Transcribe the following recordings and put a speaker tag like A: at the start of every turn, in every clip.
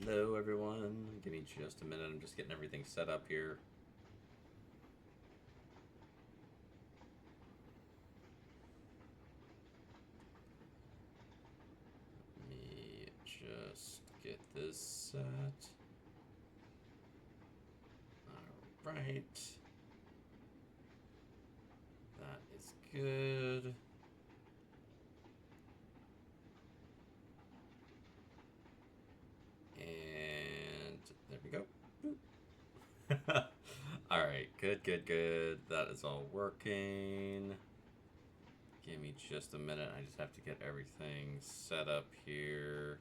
A: Hello, everyone. Give me just a minute. I'm just getting everything set up here. Let me just get this set. All right. That is good. And there we go. Alright, good, good, good. That is all working. Give me just a minute. I just have to get everything set up here.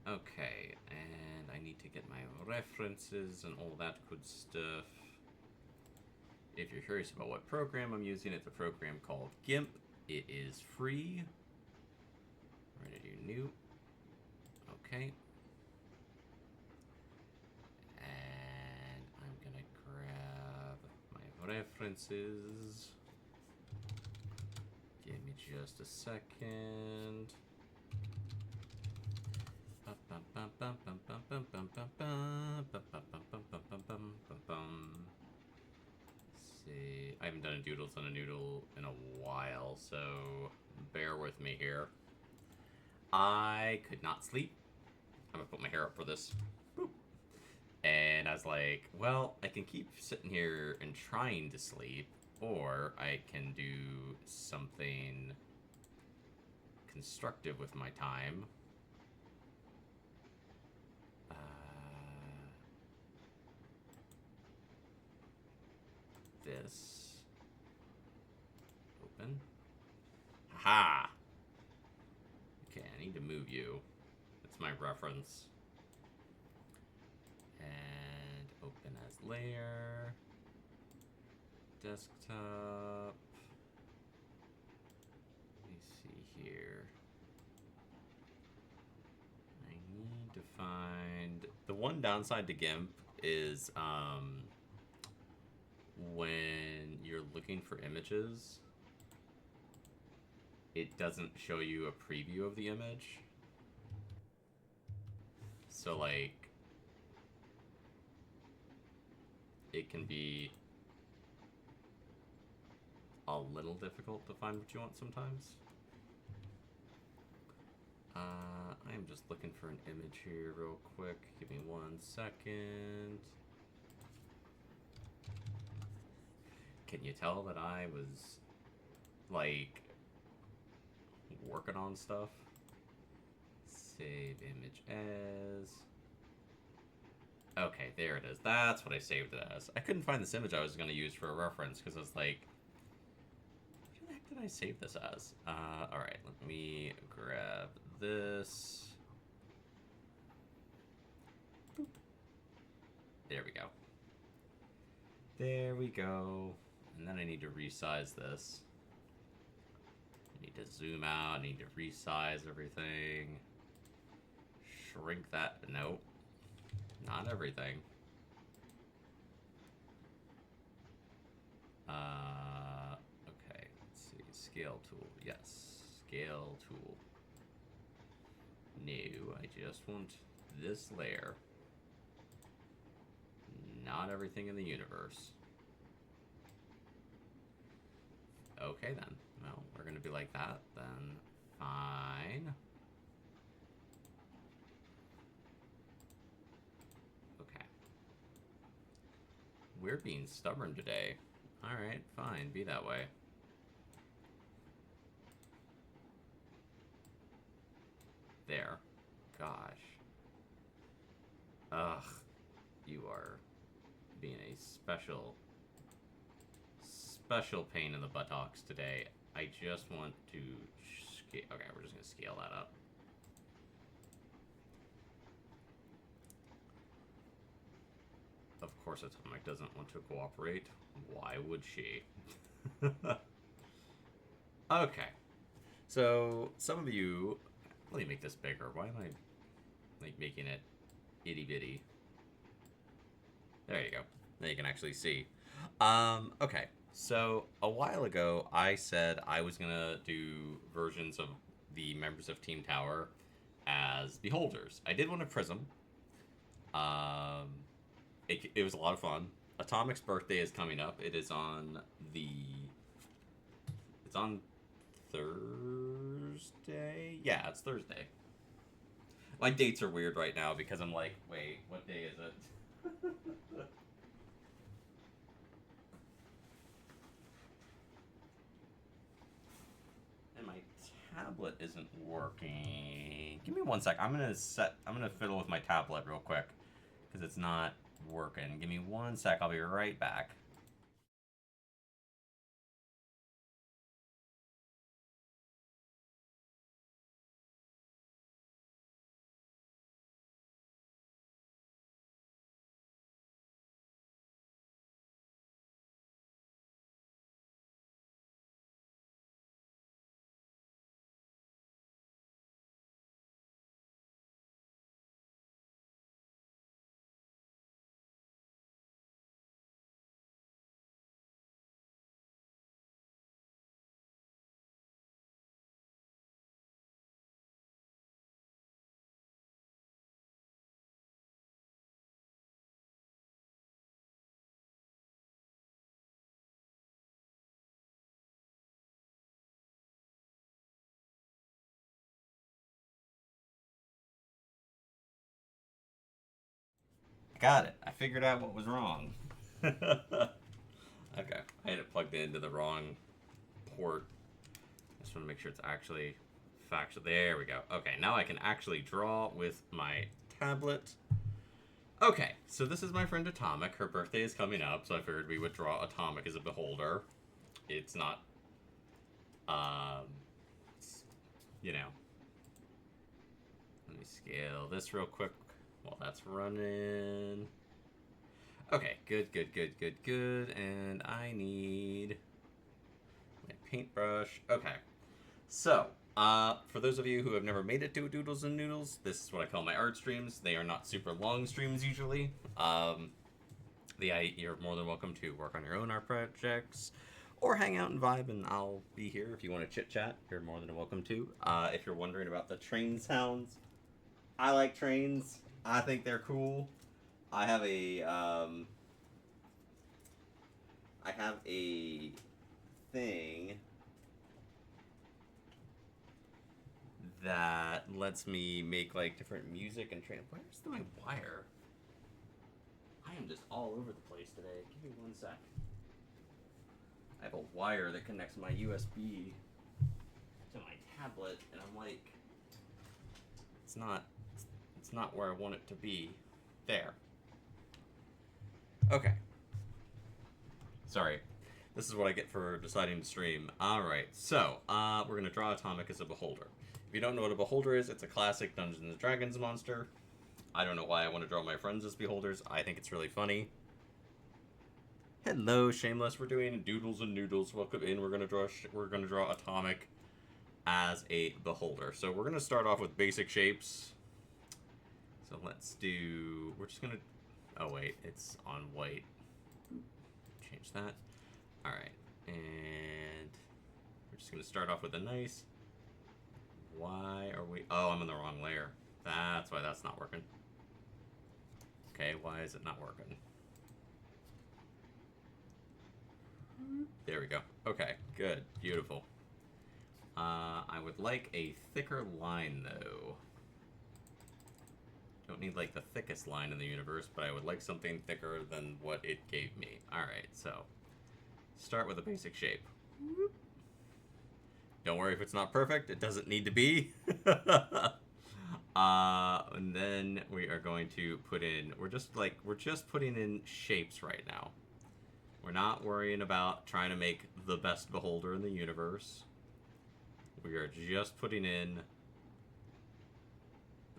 A: Okay, and I need to get my references and all that good stuff. If you're curious about what program I'm using, it's a program called GIMP. It is free. Ready to do new. Okay. And I'm gonna grab my references. Give me just a second. See, I haven't done a Doodles on a Noodle in a while, so bear with me here. I could not sleep. I'm gonna put my hair up for this. Boop. And I was like, well, I can keep sitting here and trying to sleep, or I can do something constructive with my time. This. Open. Haha! Okay, I need to move you. That's my reference. And open as layer. Desktop. Let me see here. I need to find... The one downside to GIMP is when you're looking for images, it doesn't show you a preview of the image. So, like, it can be a little difficult to find what you want sometimes. I am just looking for an image here real quick. Give me 1 second. Can you tell that I was, like, working on stuff? Save image as... Okay, there it is. That's what I saved it as. I couldn't find this image I was going to use for a reference, because I was like, what the heck did I save this as? Alright, let me grab this. Boop. There we go. There we go. And then I need to resize this. I need to zoom out, I need to resize everything. Shrink that. Nope. Not everything. Okay, let's see. Scale tool. Yes. Scale tool. No, I just want this layer. Not everything in the universe. Okay, then. Well, we're going to be like that, then. Fine. Okay. We're being stubborn today. Alright, fine. Be that way. There. Gosh. Ugh. You are being a special pain in the buttocks today. I just want to scale. Okay, we're just going to scale that up. Of course, Atomic doesn't want to cooperate. Why would she? Okay. So, some of you... Let me make this bigger. Why am I, like, making it itty-bitty? There you go. Now you can actually see. Okay. So a while ago, I said I was gonna do versions of the members of Team Tower as beholders. I did one of Prism. Um, it was a lot of fun. Atomic's birthday is coming up. It is on the. It's on Thursday. Yeah, it's Thursday. My dates are weird right now because I'm like, wait, what day is it? And my tablet isn't working. Give me one sec. I'm gonna fiddle with my tablet real quick because it's not working. Give me one sec. I'll be right back. Got it. I figured out what was wrong. Okay. I had it plugged into the wrong port. I just want to make sure it's actually factual. There we go. Okay, now I can actually draw with my tablet. Okay, so this is my friend Atomic. Her birthday is coming up, so I figured we would draw Atomic as a beholder. It's not, um, it's, you know. Let me scale this real quick while that's running. Okay, good, good, good, good, good. And I need my paintbrush. Okay, so for those of you who have never made it to Doodles and Noodles, this is what I call my art streams. They are not super long streams usually. You're more than welcome to work on your own art projects or hang out and vibe, and I'll be here if you want to chit chat. You're more than welcome to. If you're wondering about the train sounds, I like trains. I think they're cool. I have a I have a thing that lets me make like different music and train. Where's my wire? I am just all over the place today. Give me one sec. I have a wire that connects my USB to my tablet, and I'm like, it's not where I want it to be. There. Okay. Sorry. This is what I get for deciding to stream. Alright, so, we're gonna draw Atomic as a beholder. If you don't know what a beholder is, it's a classic Dungeons and Dragons monster. I don't know why I want to draw my friends as beholders. I think it's really funny. Hello, Shameless. We're doing Doodles and Noodles. Welcome in. We're gonna draw Atomic as a beholder. So we're gonna start off with basic shapes. So let's do. We're just gonna. Oh wait, it's on white. Change that. All right, and we're just gonna start off with a nice. Why are we? Oh, I'm on the wrong layer. That's why that's not working. Okay, why is it not working? There we go. Okay, good. Beautiful. I would like a thicker line, though. Don't need, like, the thickest line in the universe, but I would like something thicker than what it gave me. Alright, so start with a basic shape. Don't worry if it's not perfect. It doesn't need to be. And then we are going to put in... We're just putting in shapes right now. We're not worrying about trying to make the best beholder in the universe. We are just putting in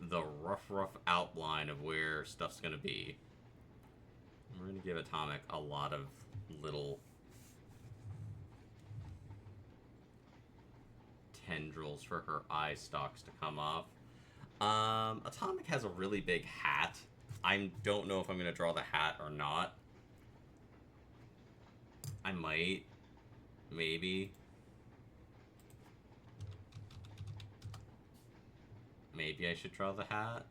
A: the rough outline of where stuff's going to be. We're going to give Atomic a lot of little tendrils for her eye stalks to come off. Atomic has a really big hat. I don't know if I'm going to draw the hat or not. I might. Maybe. Maybe I should draw the hat.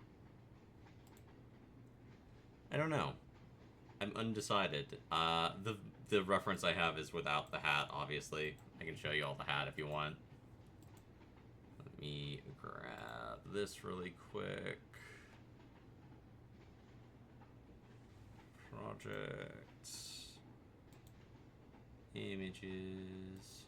A: I don't know. I'm undecided. The reference I have is without the hat, obviously. I can show you all the hat if you want. Let me grab this really quick. Projects. Images.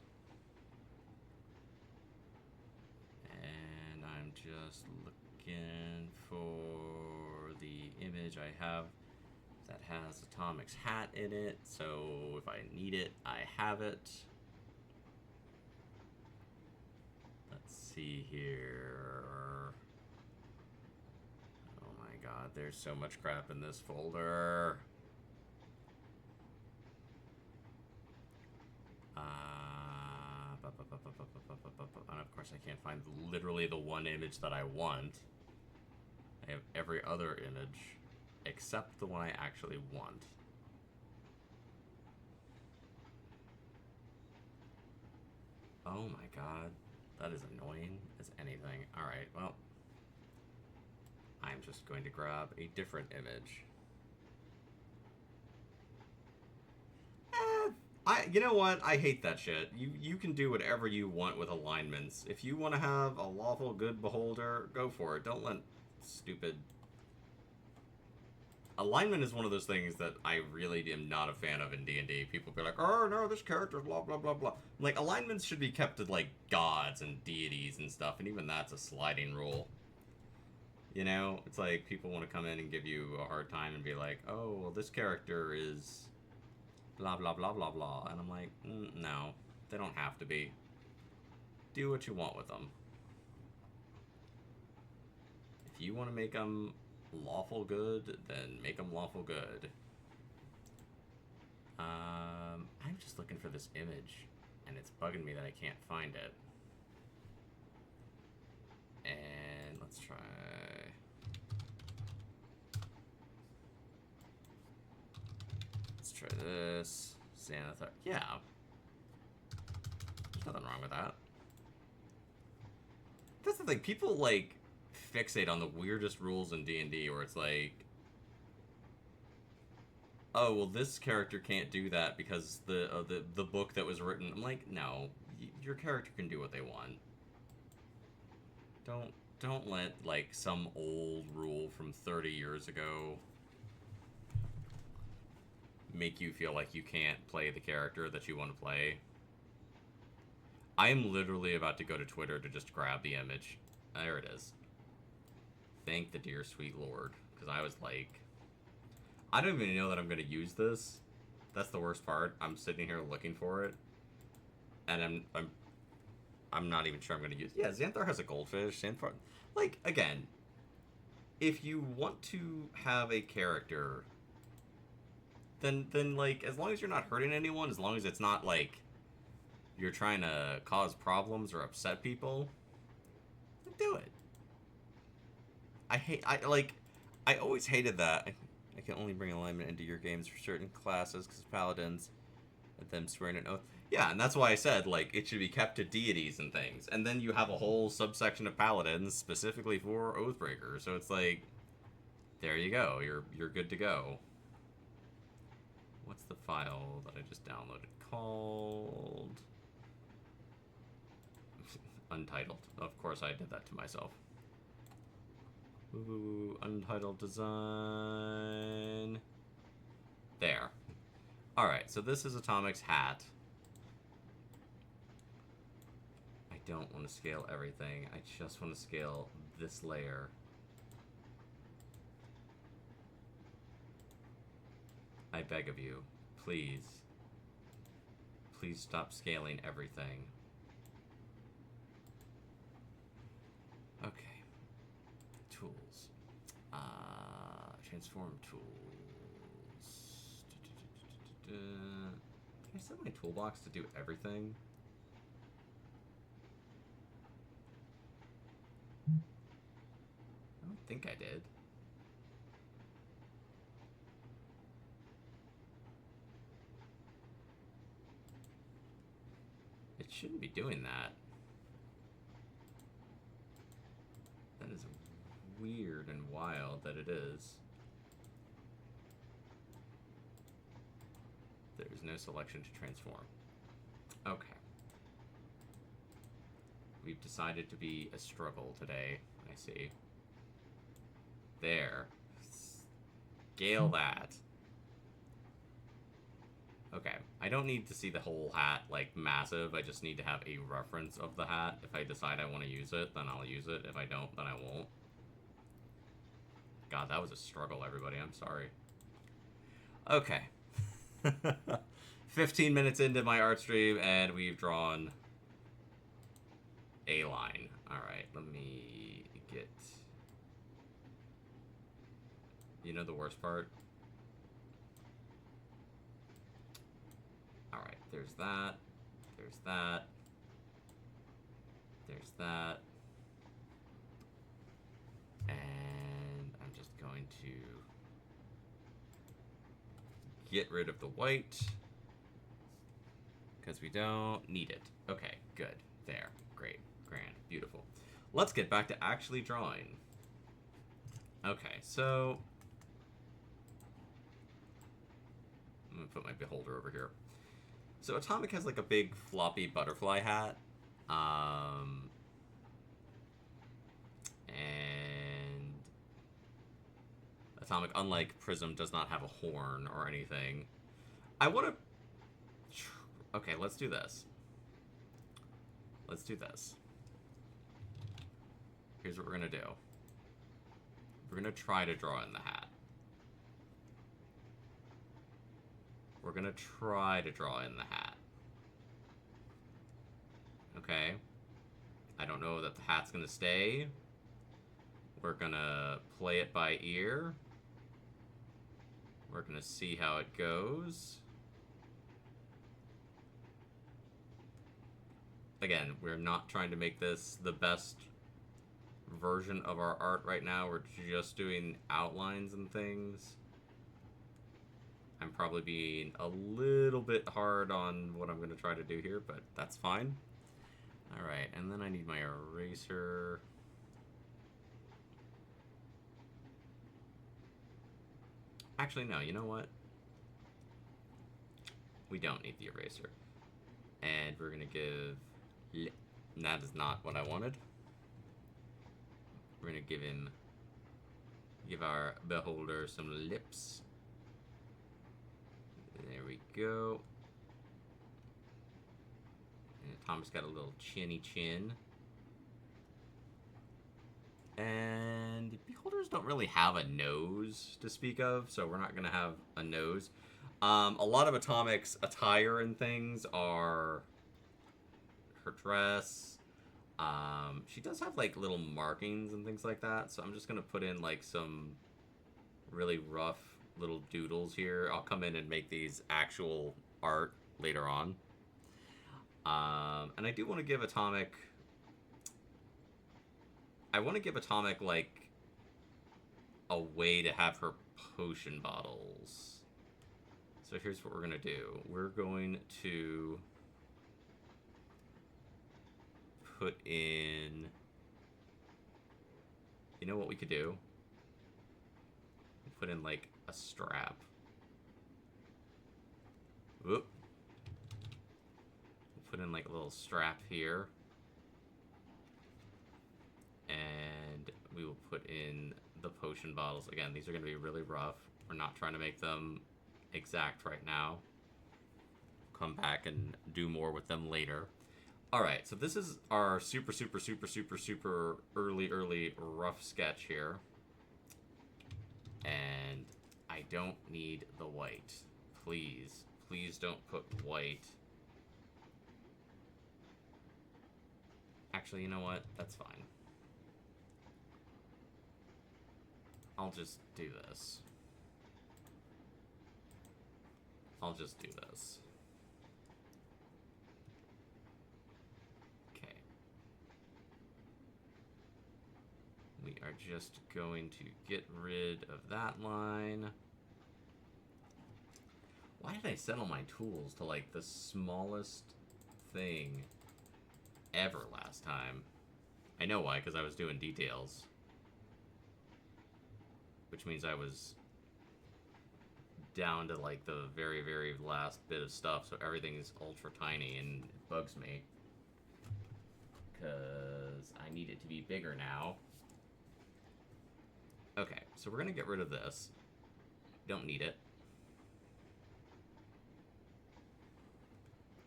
A: And I'm just looking for the image I have that has Atomic's hat in it, so if I need it, I have it. Let's see here. Oh my god, there's so much crap in this folder. And of course I can't find literally the one image that I want. I have every other image except the one I actually want. Oh my god, that is annoying as anything. Alright, well, I'm just going to grab a different image. You know what? I hate that shit. You can do whatever you want with alignments. If you want to have a lawful good beholder, go for it. Don't let stupid... Alignment is one of those things that I really am not a fan of in D&D. People be like, oh no, this character's blah blah blah blah. Like, alignments should be kept to like gods and deities and stuff, and even that's a sliding rule. You know? It's like people want to come in and give you a hard time and be like, oh, well, this character is... blah blah blah blah blah, and I'm like, no, they don't have to be. Do what you want with them. If you want to make them lawful good, then make them lawful good. I'm just looking for this image, and it's bugging me that I can't find it. And let's try... let's try this. Xanathar. Yeah. There's nothing wrong with that. That's the thing. People, like, fixate on the weirdest rules in D&D where it's like, oh, well, this character can't do that because the book that was written... I'm like, no. Your character can do what they want. Don't let, like, some old rule from 30 years ago make you feel like you can't play the character that you want to play. I am literally about to go to Twitter to just grab the image. There it is. Thank the dear sweet Lord. Because I was like... I don't even know that I'm going to use this. That's the worst part. I'm sitting here looking for it. And I'm not even sure I'm going to use it. Yeah, Xanthar has a goldfish. Xanthar... Like, again, if you want to have a character... Then, like, as long as you're not hurting anyone, as long as it's not, like, you're trying to cause problems or upset people, then do it. I always hated that. I can only bring alignment into your games for certain classes, because paladins, and them swearing an oath. Yeah, and that's why I said, like, it should be kept to deities and things. And then you have a whole subsection of paladins specifically for Oathbreakers, so it's like, there you go, you're good to go. What's the file that I just downloaded called? Untitled. Of course I did that to myself. Ooh, untitled design. There. Alright, so this is Atomic's hat. I don't want to scale everything. I just want to scale this layer. I beg of you, please. Please stop scaling everything. Okay. Tools. Transform tools. Can I set my toolbox to do everything? I don't think I did. It shouldn't be doing that. That is weird and wild that it is. There is no selection to transform. Okay. We've decided to be a struggle today, I see. There. Scale that. Okay. I don't need to see the whole hat, like, massive. I just need to have a reference of the hat. If I decide I want to use it, then I'll use it. If I don't, then I won't. God, that was a struggle, everybody. I'm sorry. Okay. 15 minutes into my art stream, and we've drawn a line. Alright, let me get... You know the worst part? Alright, there's that. There's that. There's that. And I'm just going to get rid of the white, because we don't need it. Okay, good. There. Great. Grand. Beautiful. Let's get back to actually drawing. Okay, so... I'm going to put my beholder over here. So Atomic has like a big floppy butterfly hat. And Atomic, unlike Prism, does not have a horn or anything. I want to... Okay, let's do this. Let's do this. Here's what we're going to do. We're going to try to draw in the hat. We're going to try to draw in the hat. Okay. I don't know that the hat's going to stay. We're going to play it by ear. We're going to see how it goes. Again, we're not trying to make this the best version of our art right now. We're just doing outlines and things. I'm probably being a little bit hard on what I'm going to try to do here, but that's fine. Alright, and then I need my eraser. Actually, no, you know what? We don't need the eraser. And we're going to give... That is not what I wanted. We're going to give our beholder some lips. There we go. And Tom's got a little chinny chin. And beholders don't really have a nose to speak of, so we're not going to have a nose. A lot of Atomic's attire and things are her dress. She does have like little markings and things like that, so I'm just going to put in like some really rough little doodles here. I'll come in and make these actual art later on. And I do want to give Atomic... I want to give Atomic, like, a way to have her potion bottles. So here's what we're going to do. We're going to put in... You know what we could do? Put in, like, a strap. Whoop. Put in, like, a little strap here. And we will put in the potion bottles. Again, these are going to be really rough. We're not trying to make them exact right now. Come back and do more with them later. Alright, so this is our super early rough sketch here. And I don't need the white. Please. Please don't put white. Actually, you know what? That's fine. I'll just do this. I'll just do this. Okay. We are just going to get rid of that line. Why did I set all my tools to, like, the smallest thing? ever last time. I know why, because I was doing details. Which means I was down to like the very, very last bit of stuff, so everything is ultra tiny and it bugs me. Because I need it to be bigger now. Okay, so we're going to get rid of this. Don't need it.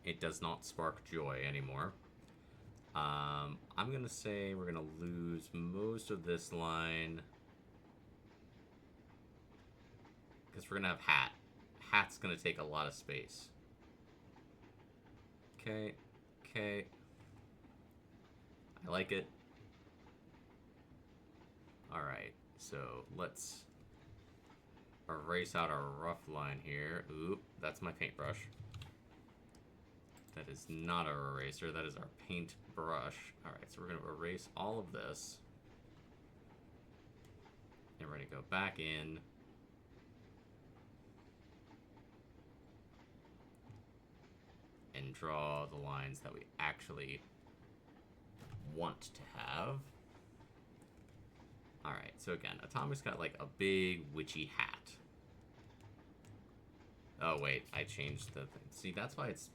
A: It does not spark joy anymore. I'm going to say we're going to lose most of this line. Because we're going to have hat. Hat's going to take a lot of space. Okay. Okay. I like it. Alright, so let's erase out our rough line here. Oop, that's my paintbrush. That is not our eraser, that is our paint brush. Alright, so we're going to erase all of this. And we're going to go back in. And draw the lines that we actually want to have. Alright, so again, Atomic's got like a big witchy hat. Oh wait, I changed the thing. See, that's why it's...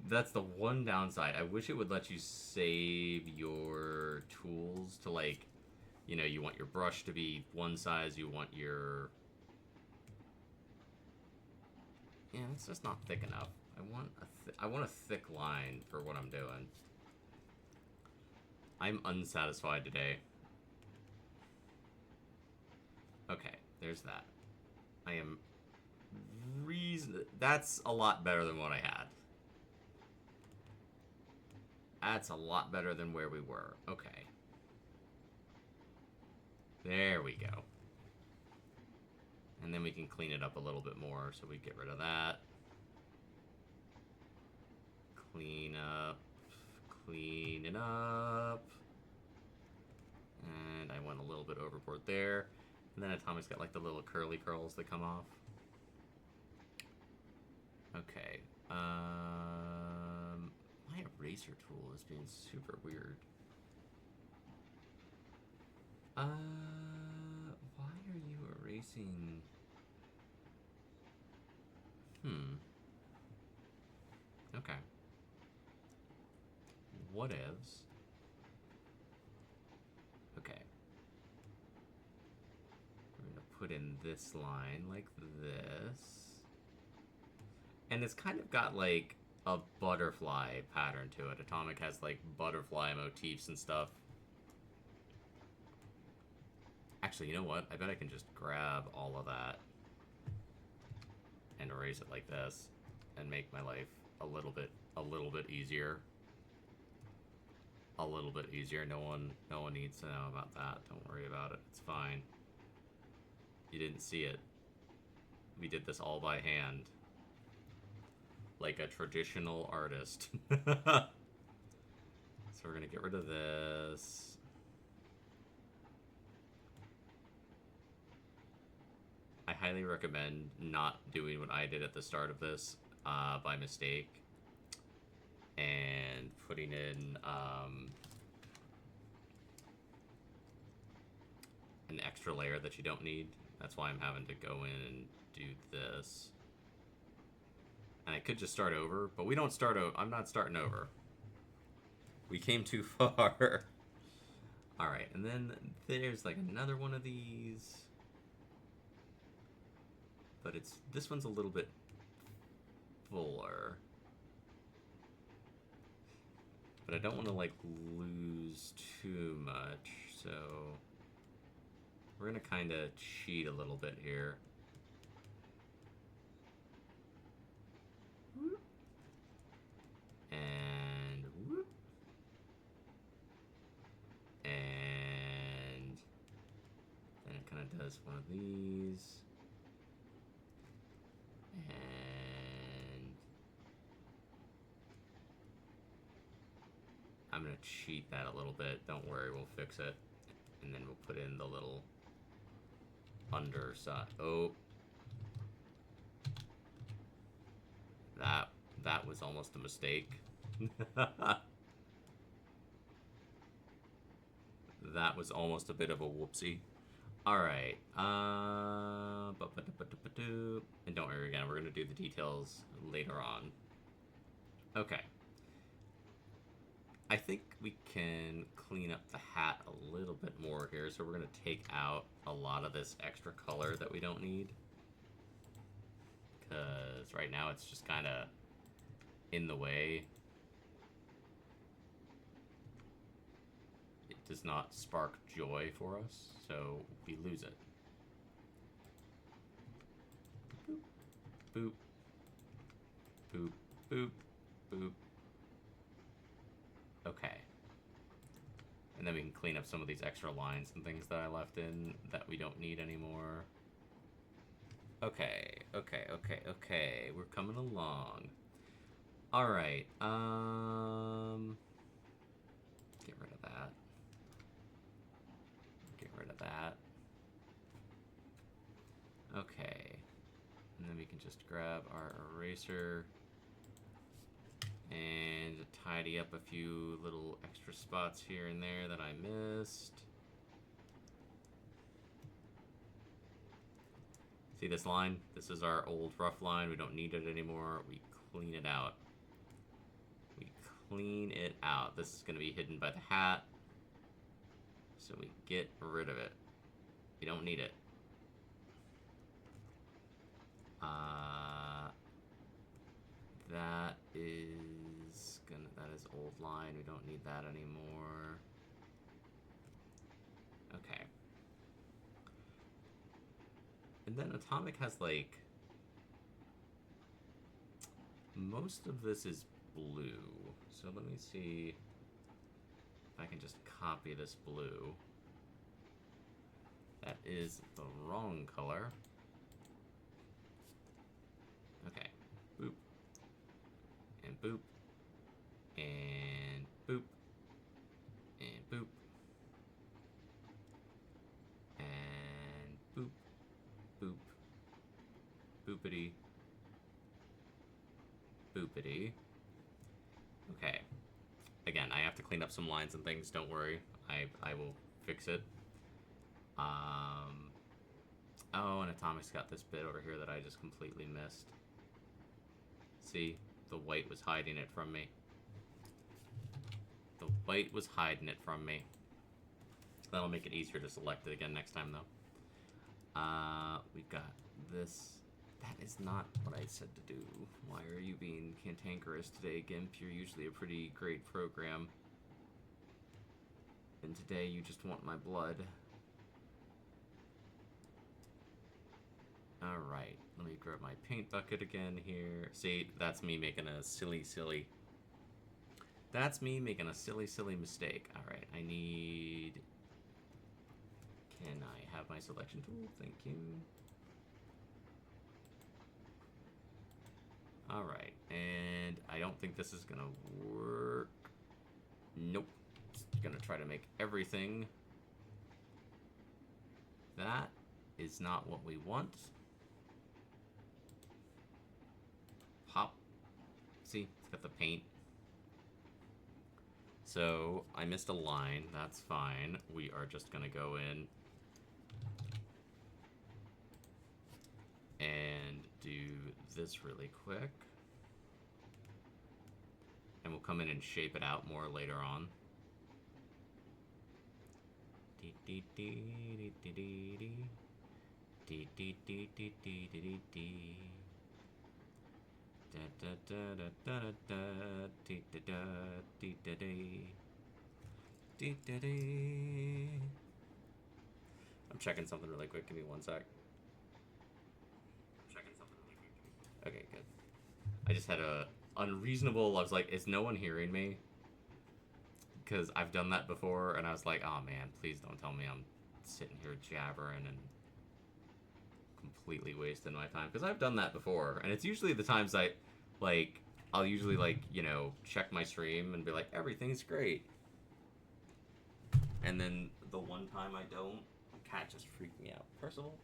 A: That's the one downside. I wish it would let you save your tools to like... You know, you want your brush to be one size, you want your... Yeah, it's just not thick enough. I want a thick line for what I'm doing. I'm unsatisfied today. Okay, there's that. I am that's a lot better than what I had. That's a lot better than where we were. Okay. There we go. And then we can clean it up a little bit more, so we get rid of that. Clean up. Clean it up. And I went a little bit overboard there. And then Atomic's got like the little curly curls that come off. Okay. My eraser tool is being super weird. Why are you erasing? Okay. Whatevs. Okay. We're gonna put in this line like this. And it's kind of got like a butterfly pattern to it. Atomic has like butterfly motifs and stuff. Actually, you know what? I bet I can just grab all of that and erase it like this and make my life a little bit easier. A little bit easier. No one needs to know about that. Don't worry about it. It's fine. You didn't see it. We did this all by hand. Like a traditional artist. So we're gonna get rid of this. I highly recommend not doing what I did at the start of this by mistake. And putting in an extra layer that you don't need. That's why I'm having to go in and do this. And I could just start over, but we don't start over. I'm not starting over. We came too far. Alright, and then there's like another one of these. But this one's a little bit fuller. But I don't want to like lose too much, so we're gonna kind of cheat a little bit here. And whoop. And then it kind of does one of these. And I'm gonna cheat that a little bit. Don't worry, we'll fix it. And then we'll put in the little underside. Oh. That was almost a mistake. That was almost a bit of a whoopsie. Alright, and don't worry again, we're going to do the details later on. Okay. I think we can clean up the hat a little bit more here, so we're going to take out a lot of this extra color that we don't need. Because right now it's just kind of in the way. It does not spark joy for us, so we lose it. Boop. Boop. Boop. Boop. Okay. And then we can clean up some of these extra lines and things that I left in that we don't need anymore. Okay. We're coming along. Alright, get rid of that. Get rid of that. Okay. And then we can just grab our eraser and tidy up a few little extra spots here and there that I missed. See this line? This is our old rough line. We don't need it anymore. We clean it out. We clean it out. This is going to be hidden by the hat. So we get rid of it. We don't need it. That is old line. We don't need that anymore. Okay. And then Atomic has like most of this is blue. So let me see if I can just copy this blue. That is the wrong color. Okay. Boop. And boop. And boop. And boop. And boop. Boop. Boopity. Boopity. Okay. Again, I have to clean up some lines and things, don't worry. I will fix it. Oh, and Atomic's got this bit over here that I just completely missed. See? The white was hiding it from me. The white was hiding it from me. That'll make it easier to select it again next time, though. We've got this. That is not what I said to do. Why are you being cantankerous today, Gimp? You're usually a pretty great program. And today you just want my blood. Alright, let me grab my paint bucket again here. See, that's me making a silly... That's me making a silly mistake. Alright, I need... Can I have my selection tool? Thank you. Alright, and I don't think this is gonna work. Nope. It's gonna try to make everything. That is not what we want. Pop. See, it's got the paint. So, I missed a line. That's fine. We are just gonna go in and do this really quick. And we'll come in and shape it out more later on. I'm checking something really quick. Give me one sec. Okay, good. I just had a unreasonable... I was like, is no one hearing me? Because I've done that before, and I was like, oh man, please don't tell me I'm sitting here jabbering and completely wasting my time. Because I've done that before, and it's usually the times I'll usually, like, you know, check my stream and be like, everything's great. And then the one time I don't, the cat just freaked me out. Percival,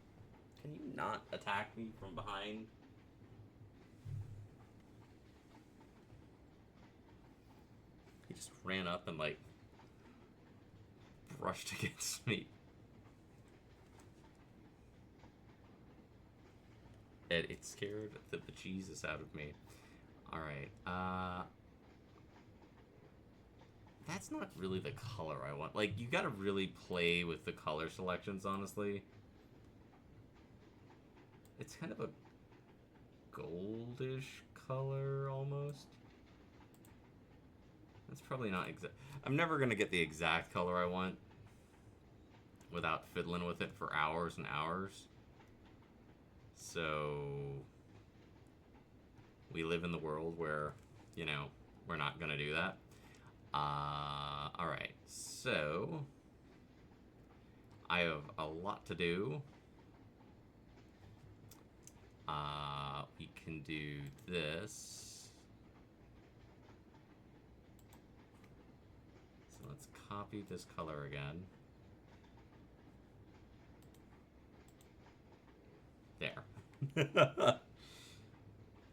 A: can you not attack me from behind? He just ran up and, like, brushed against me. It scared the bejesus out of me. Alright, that's not really the color I want. Like, you gotta really play with the color selections, honestly. It's kind of a goldish color, almost. That's probably not exact. I'm never gonna get the exact color I want without fiddling with it for hours and hours. So we live in the world where, you know, we're not gonna do that. Alright, so I have a lot to do. We can do this. So let's copy this color again. There.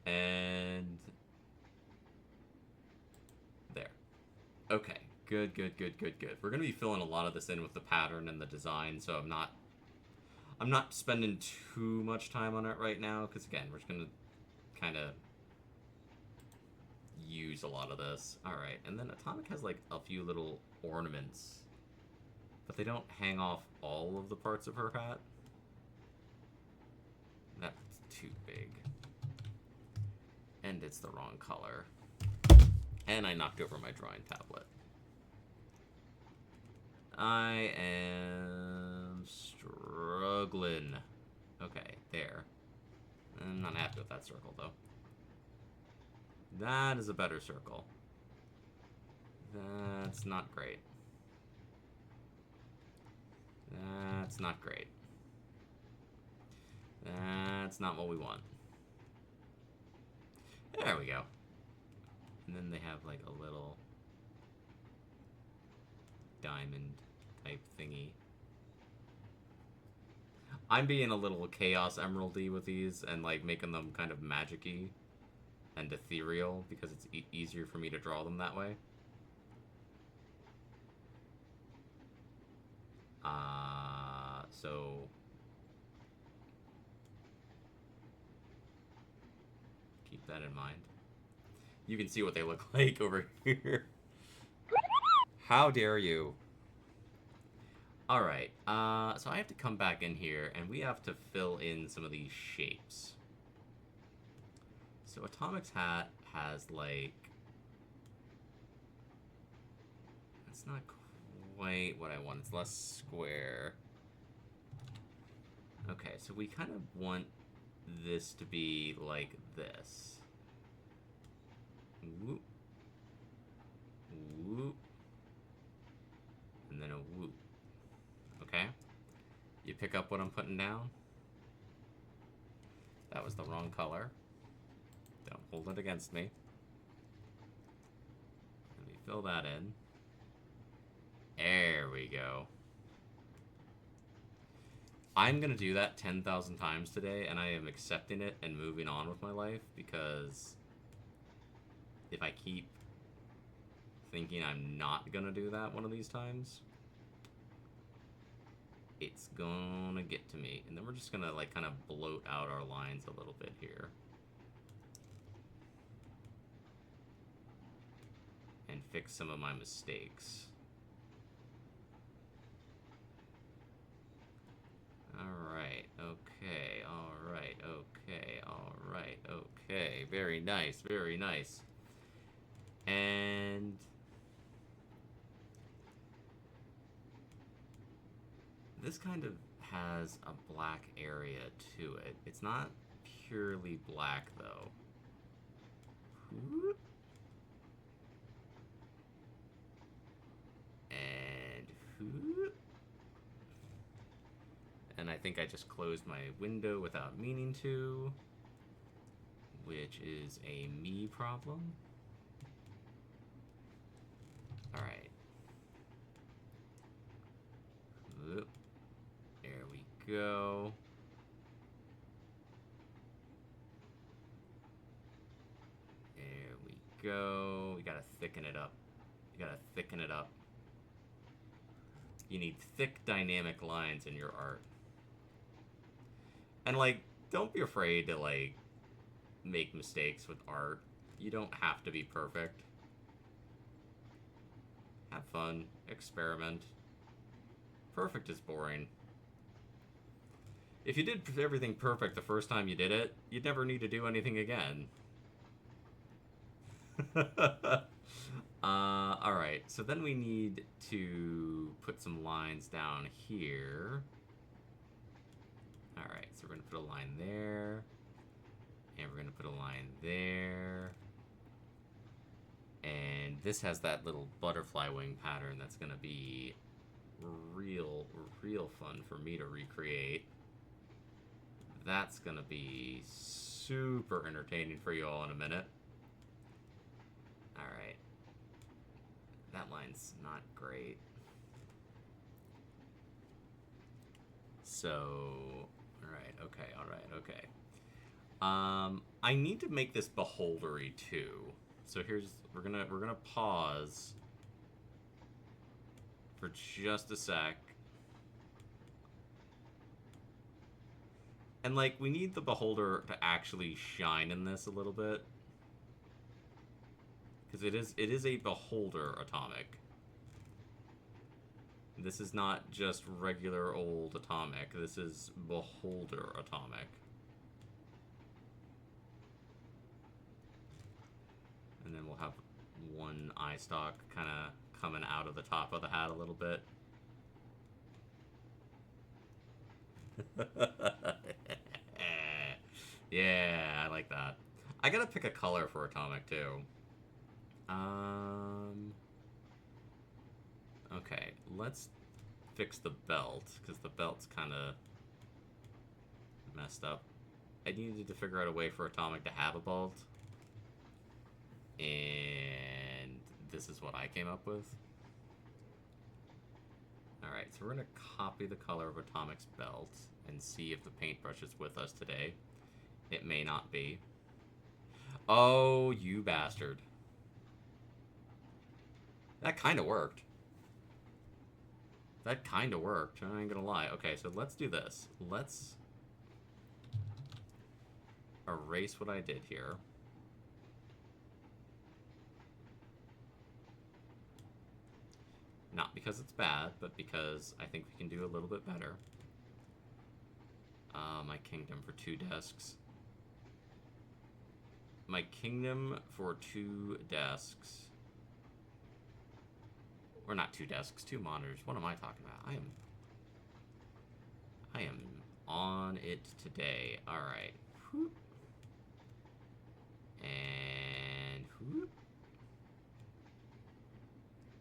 A: And there. Okay. Good, good, good, good, good. We're gonna be filling a lot of this in with the pattern and the design, so I'm not spending too much time on it right now, because again, we're just gonna kind of use a lot of this. Alright, and then Atomic has like a few little ornaments, but they don't hang off all of the parts of her hat. That's too big. And it's the wrong color. And I knocked over my drawing tablet. I am struggling. Okay, there. I'm not happy with that circle, though. That is a better circle. That's not great. That's not great. That's not what we want. There we go. And then they have like a little diamond type thingy. I'm being a little Chaos Emeraldy with these and like making them kind of magic-y and ethereal because it's easier for me to draw them that way. So keep that in mind. You can see what they look like over here. How dare you? Alright, so I have to come back in here, and we have to fill in some of these shapes. So Atomic's hat has, like... It's not quite what I want. It's less square. Okay, so we kind of want this to be like this. Whoop. Whoop. And then a whoop. Okay? You pick up what I'm putting down? That was the wrong color. Don't hold it against me. Let me fill that in. There we go. I'm gonna do that 10,000 times today, and I am accepting it and moving on with my life, because if I keep thinking I'm not gonna do that one of these times, it's gonna get to me. And then we're just gonna like kind of bloat out our lines a little bit here. And fix some of my mistakes. Alright, okay, alright, okay, alright, okay. Very nice, very nice. And this kind of has a black area to it. It's not purely black, though. And and I think I just closed my window without meaning to, which is a me problem. Alright. There we go. There we go. We gotta thicken it up. You gotta thicken it up. You need thick, dynamic lines in your art. And, like, don't be afraid to, like, make mistakes with art. You don't have to be perfect. Have fun. Experiment. Perfect is boring. If you did everything perfect the first time you did it, you'd never need to do anything again. Alright, so then we need to put some lines down here. Alright, so we're going to put a line there. And we're going to put a line there. And this has that little butterfly wing pattern that's going to be real fun for me to recreate. That's going to be super entertaining for you all in a minute. Alright. That line's not great. So, alright, okay. I need to make this beholdery too. So we're gonna pause for just a sec. And, like, we need the beholder to actually shine in this a little bit. Because it is a beholder atomic. This is not just regular old atomic. This is beholder atomic. And then we'll have one eye stalk kind of coming out of the top of the hat a little bit. Yeah, I like that. I gotta pick a color for atomic too. Okay, let's fix the belt, because the belt's kind of messed up. I needed to figure out a way for atomic to have a belt. And this is what I came up with. Alright, so we're going to copy the color of Atomic's belt and see if the paintbrush is with us today. It may not be. Oh, you bastard. That kind of worked. That kind of worked. I ain't gonna lie. Okay, so let's do this. Let's erase what I did here. Not because it's bad, but because I think we can do a little bit better. My kingdom for 2 desks. My kingdom for 2 desks. Or not 2 desks, 2 monitors. What am I talking about? I am on it today. Alright. And whoop.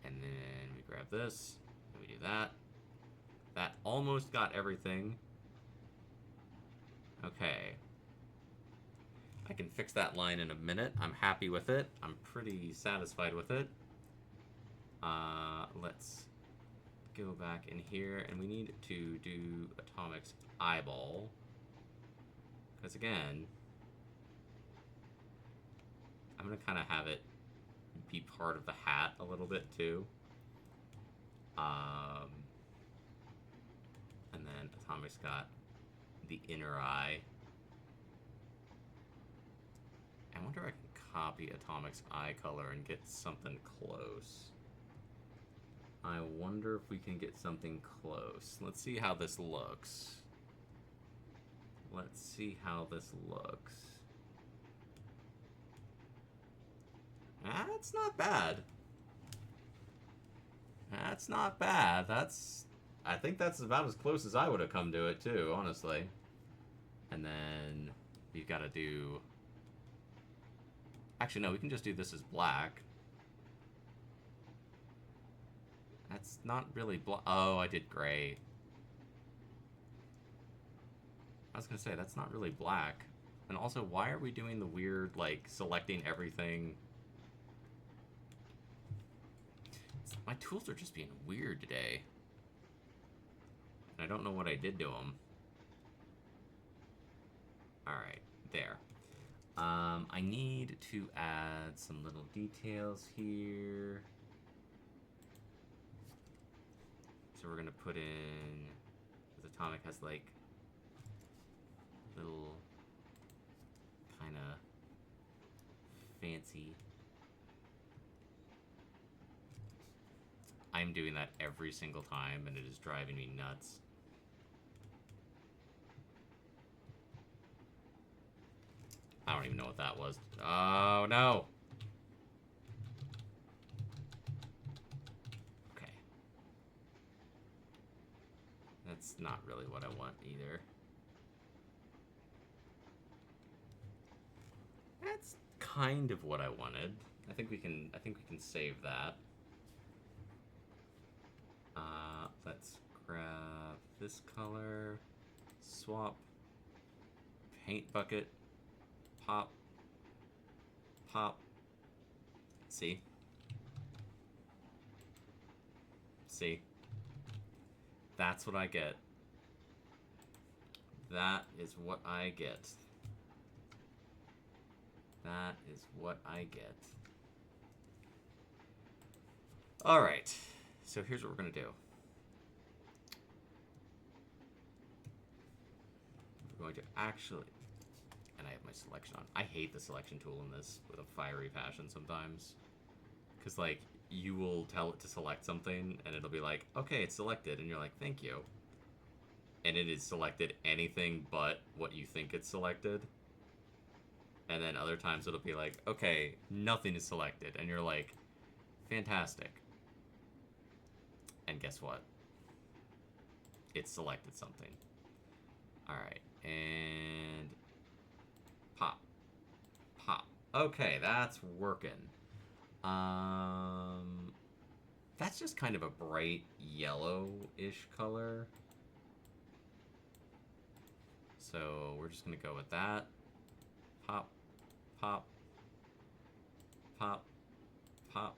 A: And then we grab this. And we do that. That almost got everything. Okay. I can fix that line in a minute. I'm happy with it. I'm pretty satisfied with it. Let's go back in here, and we need to do Atomic's eyeball. Because again, I'm going to kind of have it be part of the hat a little bit too. And then Atomic's got the inner eye. I wonder if I can copy Atomic's eye color and get something close. I wonder if we can get something close. Let's see how this looks. Let's see how this looks. That's not bad. That's not bad. I think that's about as close as I would have come to it too, honestly. And then we've got to do... Actually, no, we can just do this as black. That's not really black. Oh, I did gray. I was gonna say, that's not really black. And also, why are we doing the weird, like, selecting everything? My tools are just being weird today. And I don't know what I did to them. Alright, there. I need to add some little details here. So we're gonna put in, because Atomic has like little kind of fancy. I'm doing that every single time, and it is driving me nuts. I don't even know what that was. Oh, no! Okay. That's not really what I want either. That's kind of what I wanted. I think we can save that. Let's grab this color, swap, paint bucket, pop, pop. See? See? That's what I get. That is what I get. That is what I get. Alright, so here's what we're going to do. We're going to actually... And I have my selection on. I hate the selection tool in this with a fiery passion sometimes. Because, like, you will tell it to select something, and it'll be like, okay, it's selected. And you're like, thank you. And it is selected anything but what you think it's selected. And then other times it'll be like, okay, nothing is selected. And you're like, fantastic. And guess what? It selected something. Alright, and... Pop. Pop. Okay, that's working. That's just kind of a bright yellow-ish color. So we're just gonna go with that. Pop. Pop. Pop. Pop.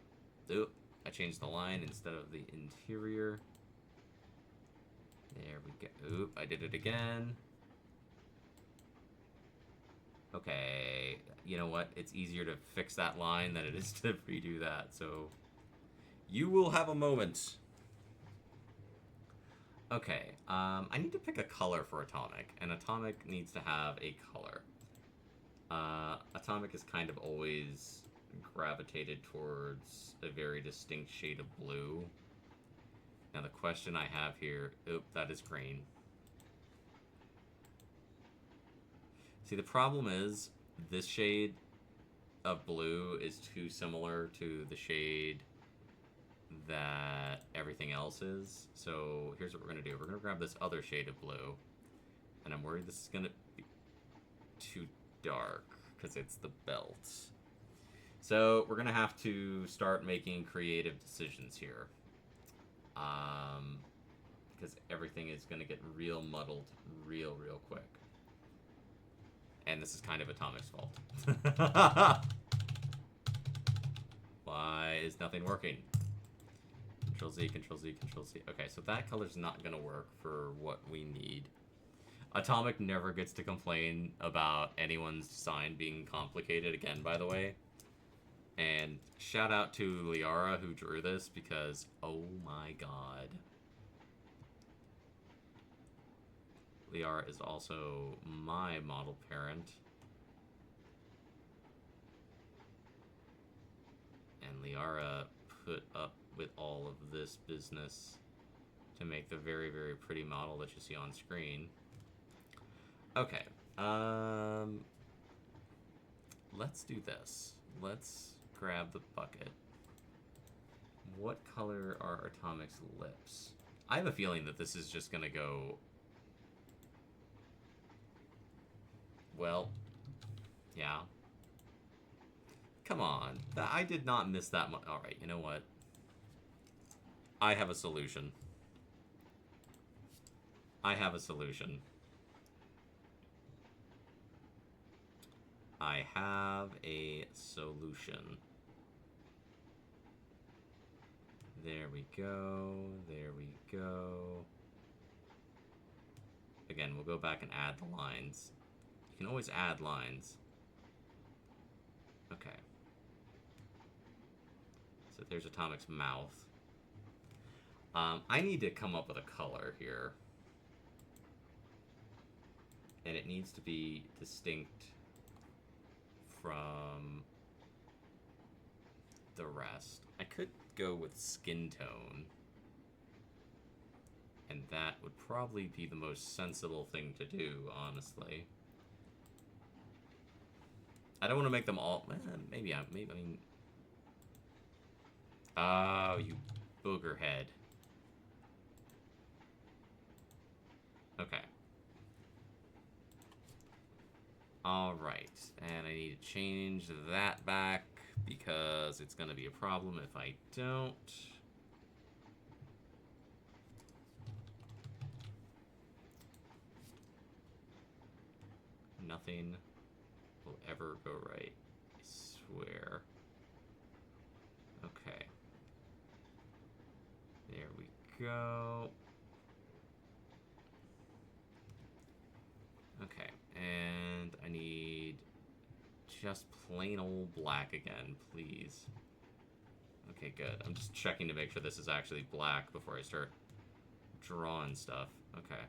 A: Oop. I changed the line instead of the interior. There we go. Oop, I did it again. Okay, you know what? It's easier to fix that line than it is to redo that, so... You will have a moment. Okay, I need to pick a color for Atomic, and Atomic needs to have a color. Atomic is kind of always gravitated towards a very distinct shade of blue. Now the question I have here... Oop, that is green. See, the problem is, this shade of blue is too similar to the shade that everything else is. So here's what we're going to do. We're going to grab this other shade of blue. And I'm worried this is going to be too dark, because it's the belt. So we're going to have to start making creative decisions here. Because everything is going to get real muddled real quick. And this is kind of Atomic's fault. Why is nothing working? Control Z, Control Z, Control Z. Okay, so that color's not going to work for what we need. Atomic never gets to complain about anyone's design being complicated again, by the way. And shout out to Liara who drew this, because oh my god. Liara is also my model parent. And Liara put up with all of this business to make the very pretty model that you see on screen. Okay, let's do this. Let's grab the bucket. What color are Atomic's lips? I have a feeling that this is just gonna go... Well, yeah. Come on. I did not miss that much. Alright, you know what? I have a solution. I have a solution. I have a solution. There we go. There we go. Again, we'll go back and add the lines. You can always add lines. Okay. So there's Atomic's mouth. I need to come up with a color here. And it needs to be distinct from the rest. I could go with skin tone. And that would probably be the most sensible thing to do, honestly. I don't want to make them all... maybe I mean... Oh, you booger head. Okay. Alright. And I need to change that back because it's going to be a problem if I don't. Nothing will ever go right. I swear. Okay. There we go. Okay, and I need just plain old black again, please. Okay, good. I'm just checking to make sure this is actually black before I start drawing stuff. Okay.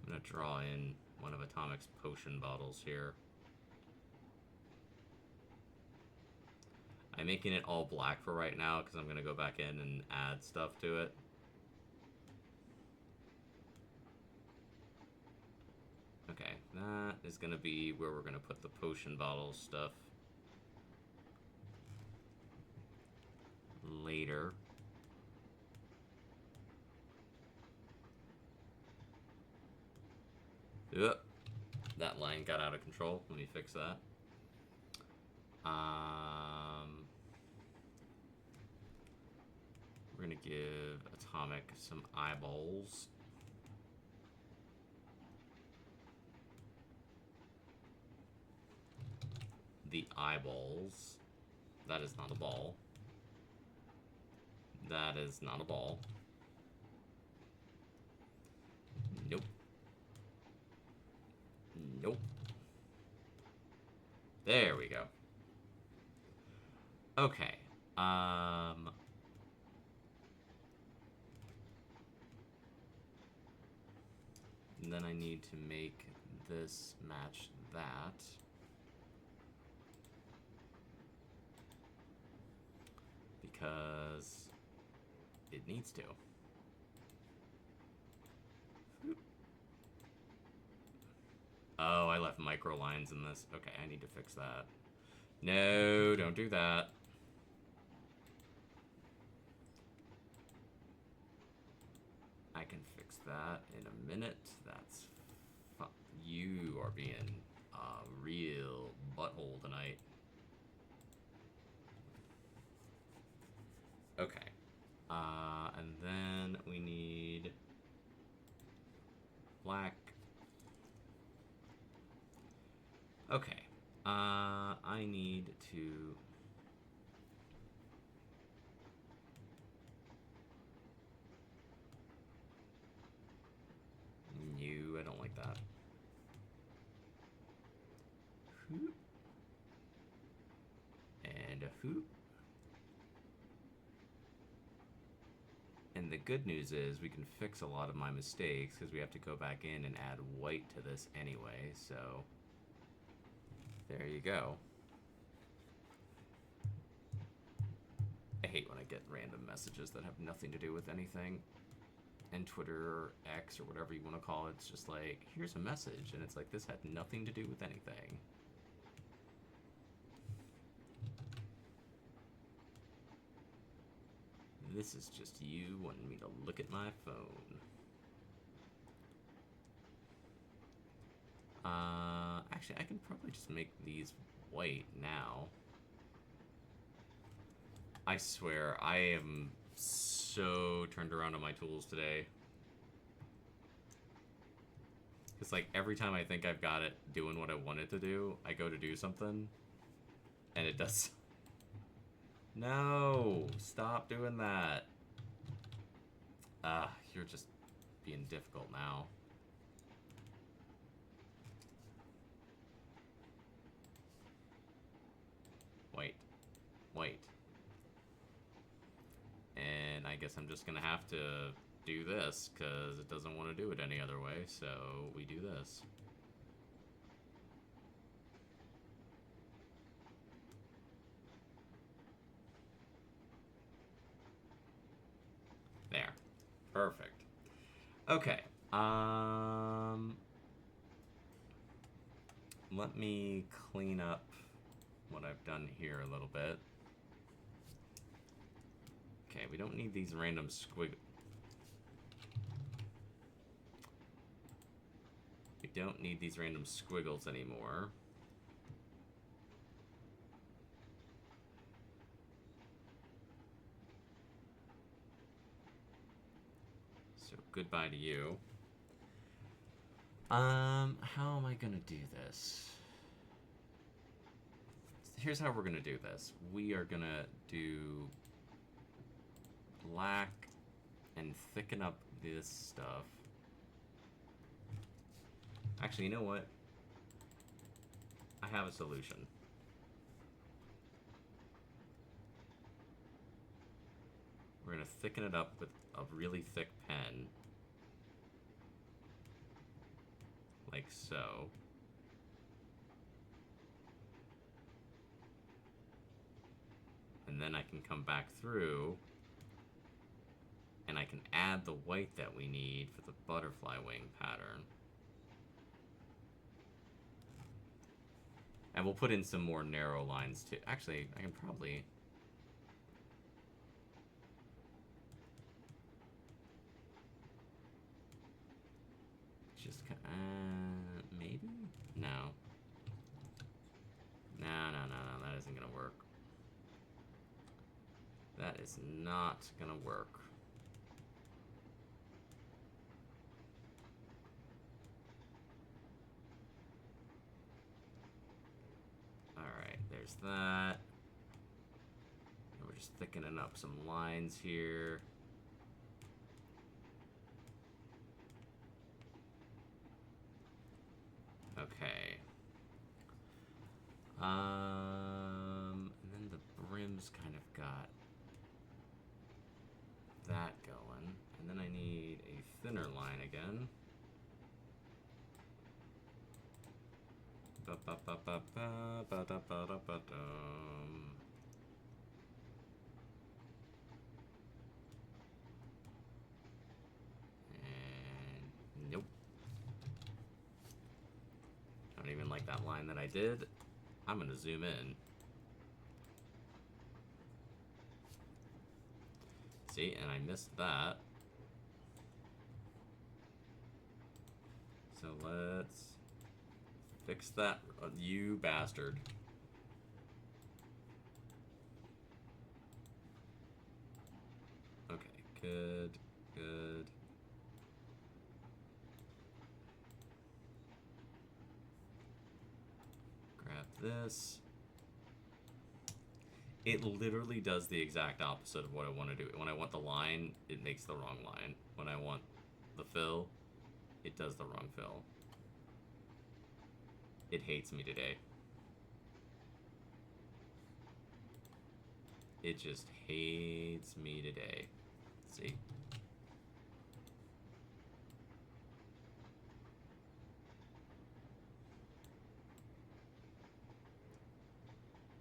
A: I'm gonna draw in one of Atomic's potion bottles here. I'm making it all black for right now because I'm gonna go back in and add stuff to it. Okay, that is gonna be where we're gonna put the potion bottle stuff later. Ugh. That line got out of control. Let me fix that. We're gonna give Atomic some eyeballs. The eyeballs. That is not a ball. That is not a ball. Nope. Nope. There we go. Okay. And then I need to make this match that. Because it needs to. Oh, I left micro lines in this. Okay, I need to fix that. No, don't do that. I can fix that in a minute. That's you are being a real butthole tonight. Okay. And then we need black. Okay. I need to... No, I don't like that. Hoop. And a hoop. And the good news is we can fix a lot of my mistakes because we have to go back in and add white to this anyway, so there you go. I hate when I get random messages that have nothing to do with anything. And Twitter or X or whatever you want to call it, it's just like, here's a message, and it's like, this had nothing to do with anything. This is just you wanting me to look at my phone. Actually, I can probably just make these white now. I swear, I am so turned around on my tools today. It's like every time I think I've got it doing what I want it to do, I go to do something, and it does. No! Stop doing that. You're just being difficult now. Wait. Wait. guess I'm just gonna have to do this, because it doesn't want to do it any other way, so we do this. There. Perfect. Okay. Let me clean up what I've done here a little bit. Okay, we don't need these random squiggles. We don't need these random squiggles anymore. So goodbye to you. How am I gonna do this? Here's how we're gonna do this. We are gonna do black and thicken up this stuff. Actually, you know what? I have a solution. We're gonna thicken it up with a really thick pen. Like so. And then I can come back through and I can add the white that we need for the butterfly wing pattern. And we'll put in some more narrow lines too. Actually, I can probably... just... maybe? No. No, that isn't gonna work. That is not gonna work. Alright, there's that. And we're just thickening up some lines here. Okay. And then the brim's kind of got that going. And then I need a thinner line again. And nope. I don't even like that line that I did. I'm gonna zoom in. See, and I missed that. So let's fix that, you bastard. Okay, good, good. Grab this. It literally does the exact opposite of what I want to do. When I want the line, it makes the wrong line. When I want the fill, it does the wrong fill. It hates me today. It just hates me today. See?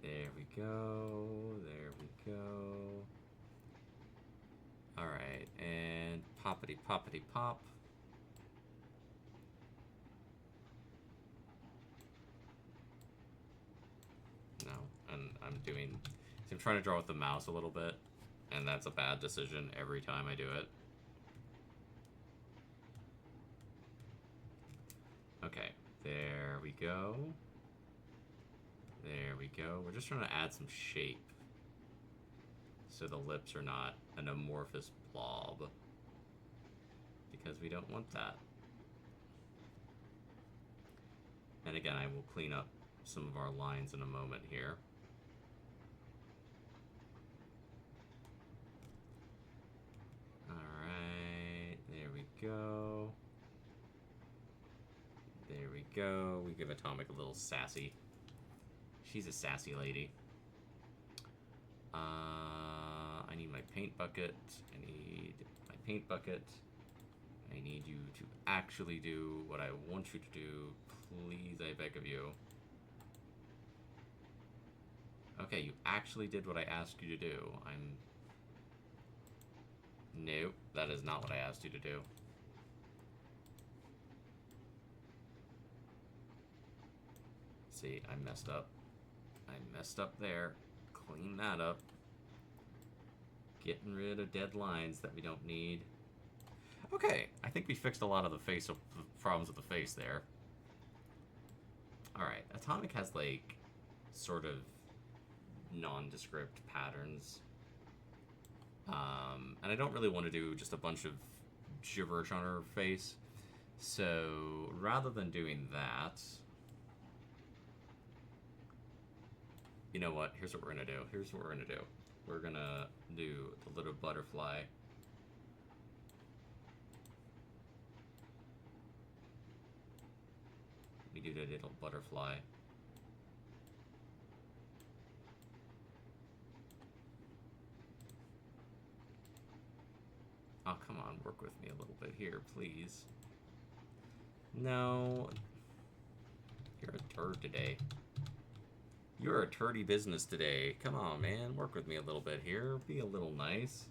A: There we go. There we go. Alright, and poppity poppity pop. No, and I'm doing... I'm trying to draw with the mouse a little bit, and that's a bad decision every time I do it. Okay, there we go. There we go. We're just trying to add some shape so the lips are not an amorphous blob, because we don't want that. And again, I will clean up some of our lines in a moment here. Alright, there we go. There we go. We give Atomic a little sassy. She's a sassy lady. I I need my paint bucket. I need my paint bucket. I need you to actually do what I want you to do. Please, I beg of you. Okay, you actually did what I asked you to do. Nope, that is not what I asked you to do. See, I messed up. I messed up there. Clean that up. Getting rid of dead lines that we don't need. Okay, I think we fixed a lot of the problems with the face there. Alright, Atomic has, like, sort of nondescript patterns. And I don't really want to do just a bunch of gibberish on her face. So, rather than doing that... You know what? Here's what we're going to do. We're going to do the little butterfly. We do the little butterfly. Oh, come on. Work with me a little bit here, please. No. You're a turd today. You're a turdy business today. Come on, man. Work with me a little bit here. Be a little nice.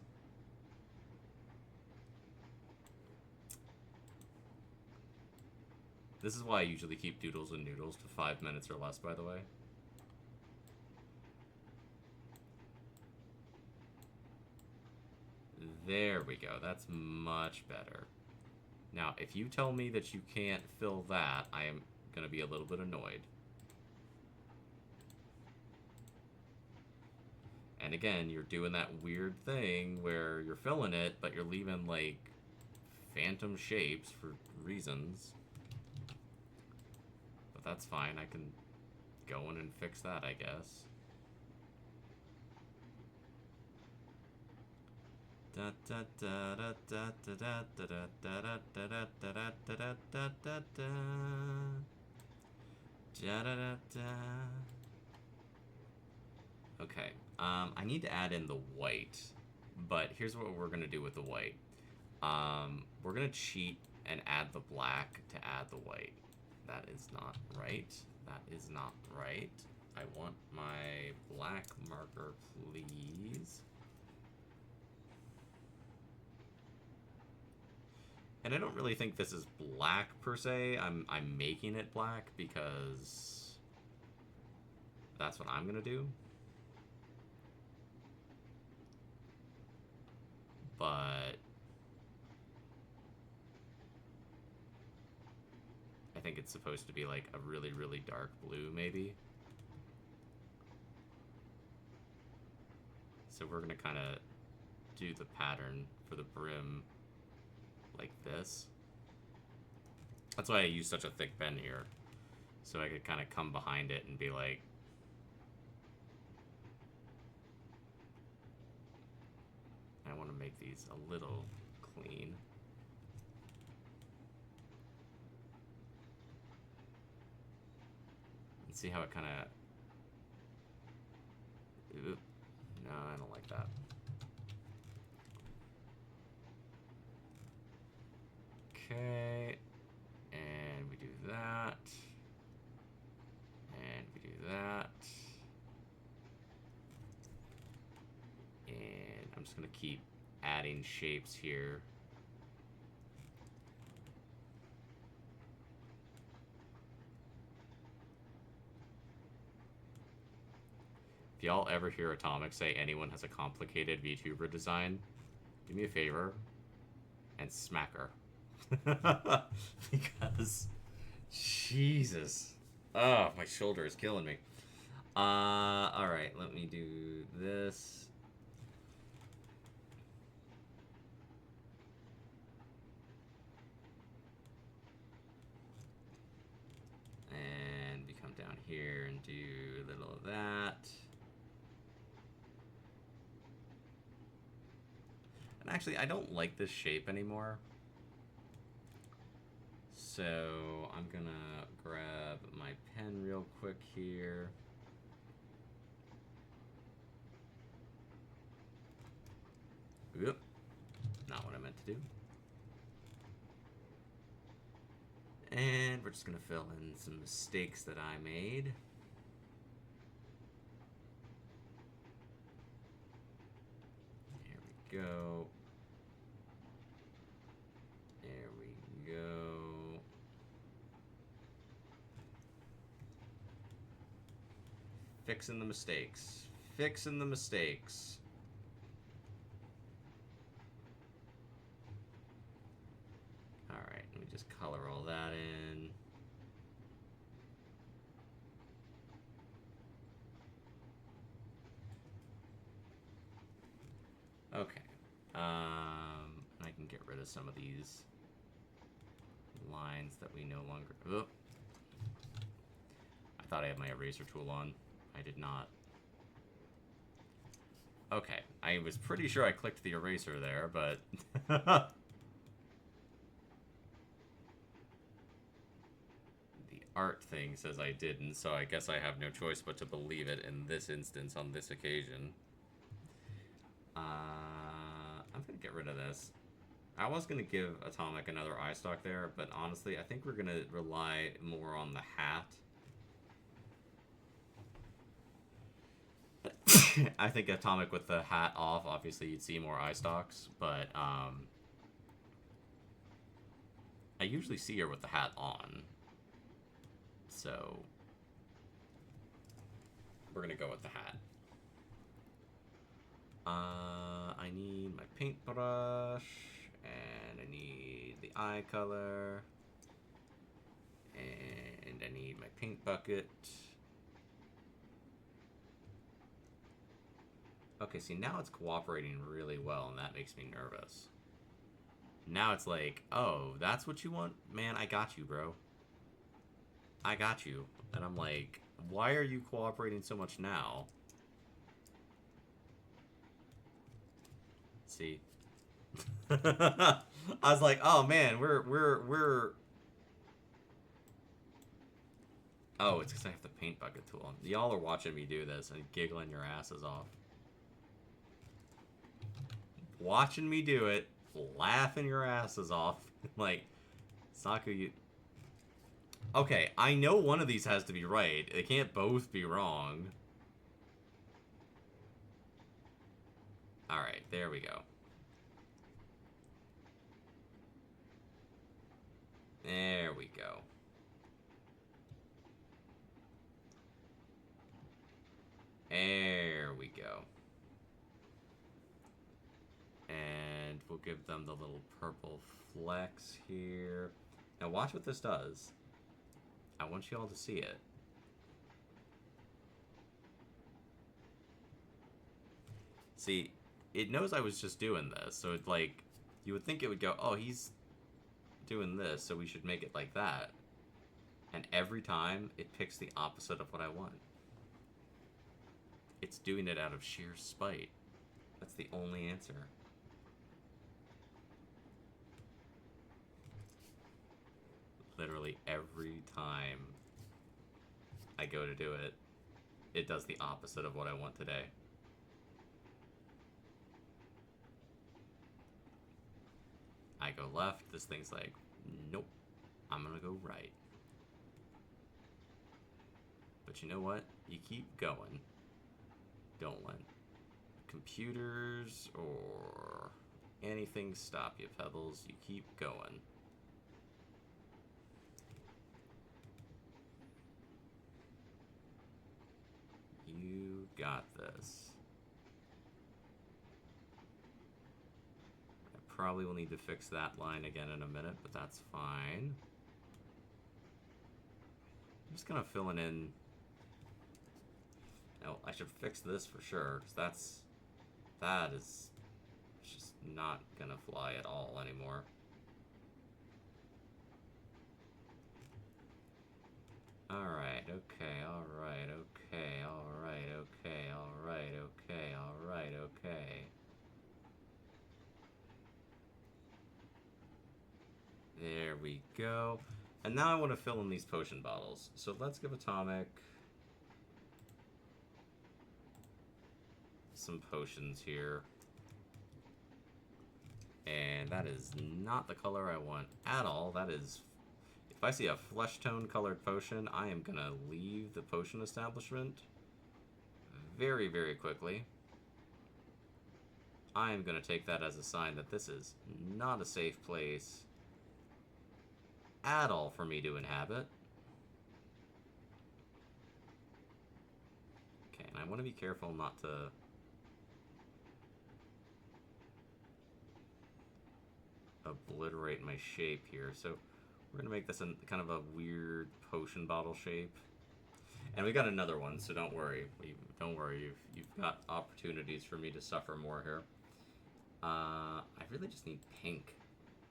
A: This is why I usually keep Doodles and Noodles to 5 minutes or less, by the way. There we go. That's much better. Now, if you tell me that you can't fill that, I am going to be a little bit annoyed. And again, you're doing that weird thing where you're filling it, but you're leaving, like, phantom shapes for reasons. But that's fine. I can go in and fix that, I guess. Da da da da da da da da da da da da da da da da da da da da. Okay, I need to add in the white, but here's what we're gonna do with the white. We're gonna cheat and add the black to add the white. That is not right. That is not right. I want my black marker, please. And I don't really think this is black per se. I'm making it black because that's what I'm gonna do. But I think it's supposed to be like a really, really dark blue, maybe. So we're gonna kind of do the pattern for the brim like this. That's why I use such a thick pen here. So I could kind of come behind it and be like, I want to make these a little clean. And see how it kind of... No, I don't like that. Okay. And we do that. And we do that. And I'm just going to keep adding shapes here. If y'all ever hear Atomic say anyone has a complicated VTuber design, do me a favor and smack her. Because, Jesus. Oh, my shoulder is killing me. Alright, let me do this. And we come down here and do a little of that. And actually, I don't like this shape anymore. So I'm gonna grab my pen real quick here. Yep. Not what I meant to do. And we're just going to fill in some mistakes that I made. There we go. There we go. Fixing the mistakes. Fixing the mistakes. Alright, let me just color all that in. Okay. I can get rid of some of these lines that we no longer... Oh. I thought I had my eraser tool on. I did not. Okay. I was pretty sure I clicked the eraser there, but... The art thing says I didn't, so I guess I have no choice but to believe it in this instance, on this occasion. I'm going to get rid of this. I was going to give Atomic another eye stalk there, but honestly, I think we're going to rely more on the hat. I think Atomic with the hat off, obviously you'd see more eye stalks, but I usually see her with the hat on. So we're going to go with the hat. I need my paintbrush, and I need the eye color, and I need my paint bucket. Okay, see, now it's cooperating really well, and that makes me nervous. Now it's like, oh, that's what you want? Man, I got you, bro. I got you. And I'm like, why are you cooperating so much now? See? I was like, oh man, we're Oh, it's because I have the paint bucket tool on. Y'all are watching me do this and giggling your asses off. Watching me do it, laughing your asses off. Like, Saku, you... Okay, I know one of these has to be right. They can't both be wrong. Alright, there we go. There we go. There we go. And we'll give them the little purple flecks here. Now watch what this does. I want you all to see it. See, it knows I was just doing this, so it's like, you would think it would go, oh, he's doing this, so we should make it like that. And every time, it picks the opposite of what I want. It's doing it out of sheer spite. That's the only answer. Literally every time I go to do it, it does the opposite of what I want today. I go left, this thing's like, nope, I'm gonna go right. But you know what? You keep going. Don't let computers or anything stop you, Pebbles. You keep going. You got this. I probably will need to fix that line again in a minute, but that's fine. I'm just gonna fill it in. Now, I should fix this for sure, because that is just not gonna fly at all anymore. Alright, okay, alright, okay, alright, okay, alright, okay, alright, okay. There we go. And now I want to fill in these potion bottles. So let's give Atomic some potions here. And that is not the color I want at all. That is... If I see a flesh tone colored potion, I am going to leave the potion establishment very, very quickly. I am going to take that as a sign that this is not a safe place at all for me to inhabit. Okay, and I want to be careful not to... obliterate my shape here. So we're going to make this kind of a weird potion bottle shape. And we got another one, so don't worry. Don't worry. You've got opportunities for me to suffer more here. I really just need pink.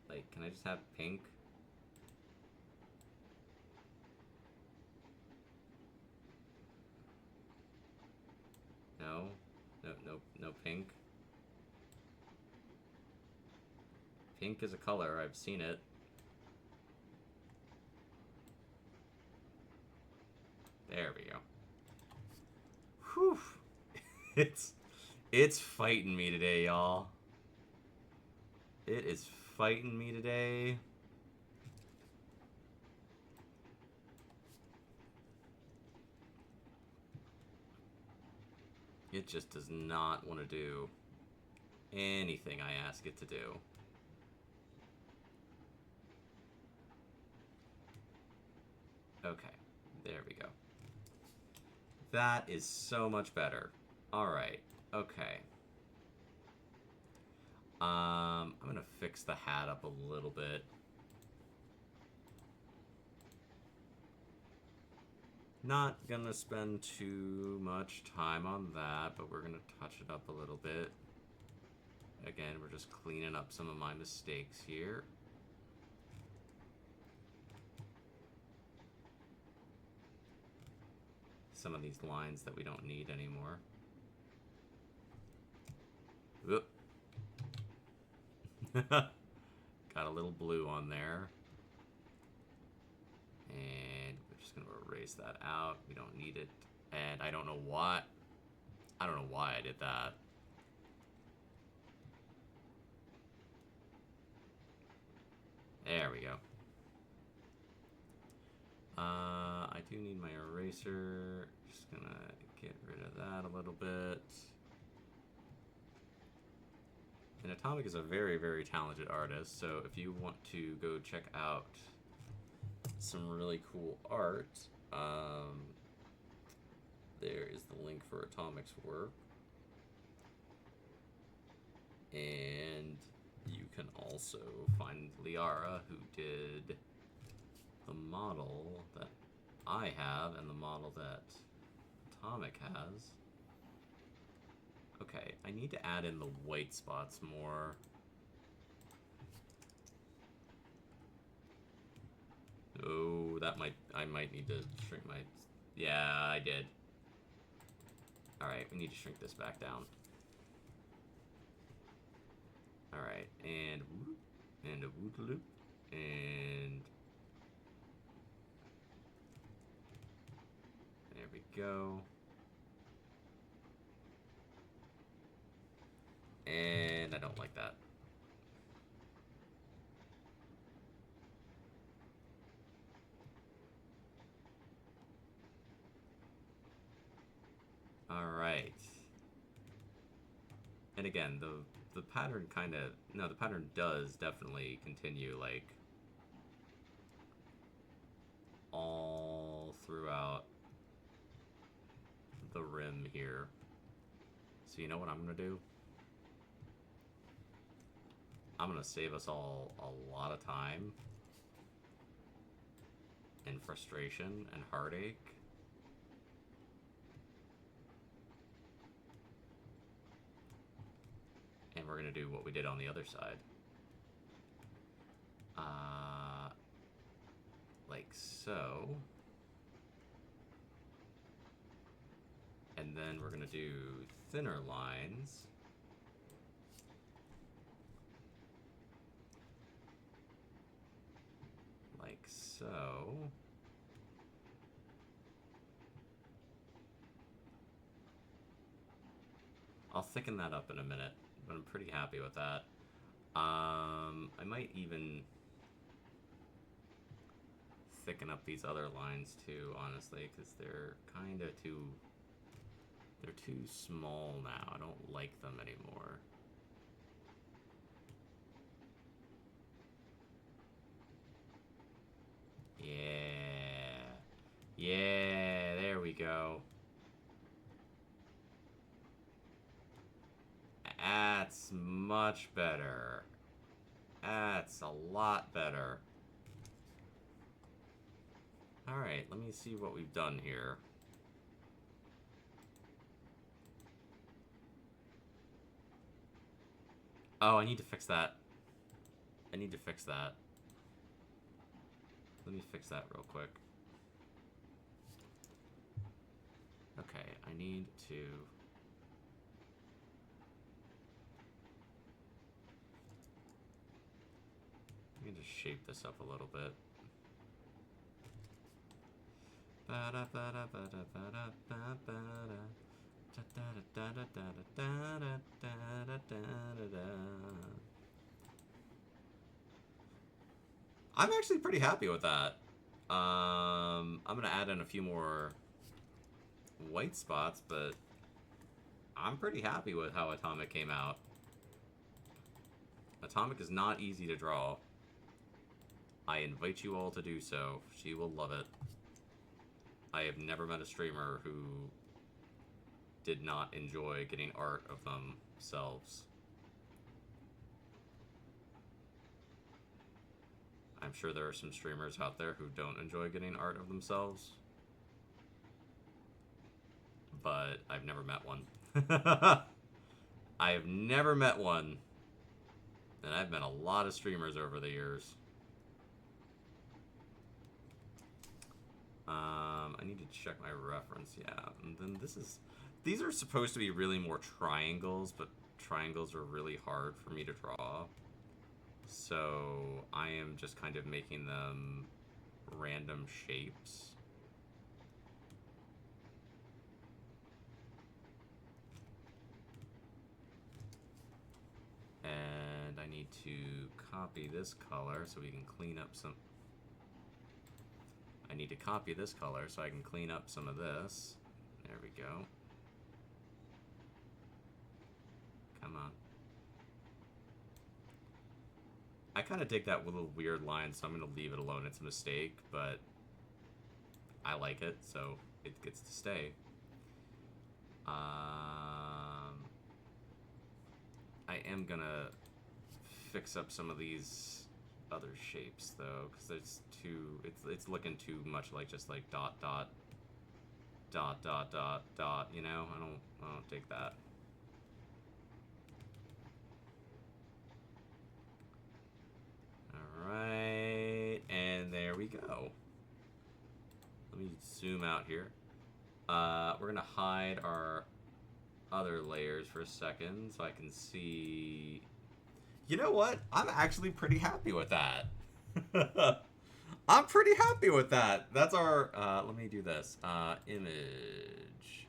A: Like, can I just have pink? No? No pink? Pink is a color. I've seen it. There we go. Whew. It's fighting me today, y'all. It is fighting me today. It just does not want to do anything I ask it to do. Okay, there we go. That is so much better. Alright, okay. I'm gonna fix the hat up a little bit. Not gonna spend too much time on that, but we're gonna touch it up a little bit. Again, we're just cleaning up some of my mistakes here. Some of these lines that we don't need anymore. Whoop. Got a little blue on there. And we're just going to erase that out. We don't need it. And I don't know why. I don't know why I did that. There we go. I do need my eraser. Just going to get rid of that a little bit. And Atomic is a very, very talented artist, so if you want to go check out some really cool art, there is the link for Atomic's work. And you can also find Liara, who did the model that I have and the model that Atomic has. Okay, I need to add in the white spots more. Oh, I might need to shrink my... Yeah, I did. Alright, we need to shrink this back down. Alright, and whoop, and a whoop loop, and... There we go. And I don't like that. Alright. And again, the pattern kind of... No, the pattern does definitely continue, like, all throughout the rim here. So you know what I'm going to do? I'm going to save us all a lot of time and frustration and heartache. And we're going to do what we did on the other side. Like so. And then we're going to do thinner lines. Like so. I'll thicken that up in a minute, but I'm pretty happy with that. I might even thicken up these other lines too, honestly, because they're kind of too... They're too small now. I don't like them anymore. Yeah. Yeah, there we go. That's much better. That's a lot better. Alright, let me see what we've done here. Oh, I need to fix that. I need to fix that. Let me fix that real quick. Okay, I need to... Let me just shape this up a little bit. I'm actually pretty happy with that. I'm gonna add in a few more white spots, but I'm pretty happy with how Atomic came out. Atomic is not easy to draw. I invite you all to do so. She will love it. I have never met a streamer who did not enjoy getting art of themselves. I'm sure there are some streamers out there who don't enjoy getting art of themselves. But I've never met one. I have never met one. And I've met a lot of streamers over the years. I need to check my reference, yeah. And then these are supposed to be really more triangles, but triangles are really hard for me to draw. So I am just kind of making them random shapes. And I need to copy this color so we can clean up some... I need to copy this color so I can clean up some of this. There we go. Come on. I kind of dig that little weird line, so I'm going to leave it alone. It's a mistake, but I like it, so it gets to stay. I am going to fix up some of these other shapes, though, because it's too... It's looking too much like just like dot, dot, dot, dot, dot, dot, you know? I don't dig that. Alright, and there we go. Let me zoom out here. We're gonna hide our other layers for a second so I can see... You know what? I'm actually pretty happy with that. I'm pretty happy with that. That's our... let me do this. Image.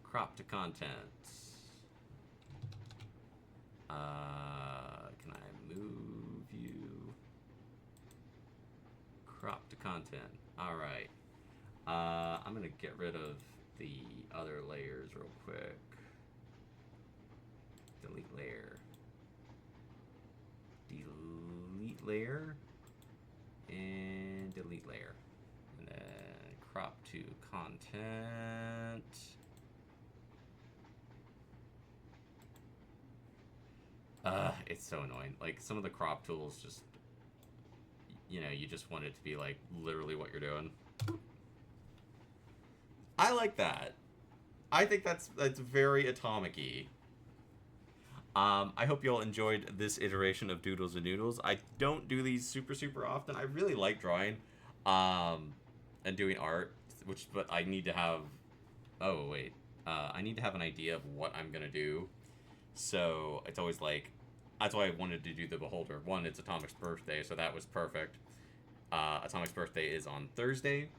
A: Crop to content. Can I move you? Crop to content. Alright. I'm going to get rid of the other layers real quick. Delete layer. Delete layer. And delete layer. And then crop to content. It's so annoying. Like, some of the crop tools just... You know, you just want it to be, like, literally what you're doing. I like that. I think that's very Atomic-y. I hope you all enjoyed this iteration of Doodles and Noodles. I don't do these super often. I really like drawing and doing art, but I need to have... Oh, wait. I need to have an idea of what I'm going to do. So it's always like... That's why I wanted to do the Beholder. One, it's Atomic's birthday, so that was perfect. Atomic's birthday is on Thursday.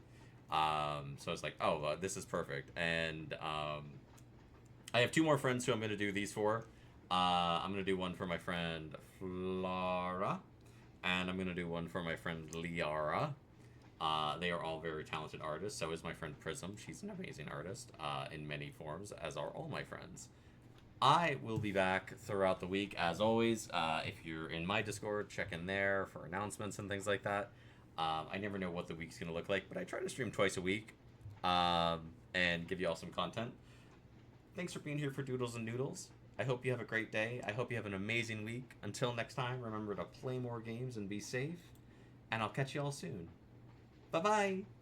A: So it's like, this is perfect. And I have 2 more friends who I'm going to do these for. I'm going to do one for my friend Flora. And I'm going to do one for my friend Liara. They are all very talented artists. So is my friend Prism. She's an amazing artist in many forms, as are all my friends. I will be back throughout the week, as always. If you're in my Discord, check in there for announcements and things like that. I never know what the week's going to look like, but I try to stream twice a week and give you all some content. Thanks for being here for Doodles and Noodles. I hope you have a great day. I hope you have an amazing week. Until next time, remember to play more games and be safe. And I'll catch you all soon. Bye-bye!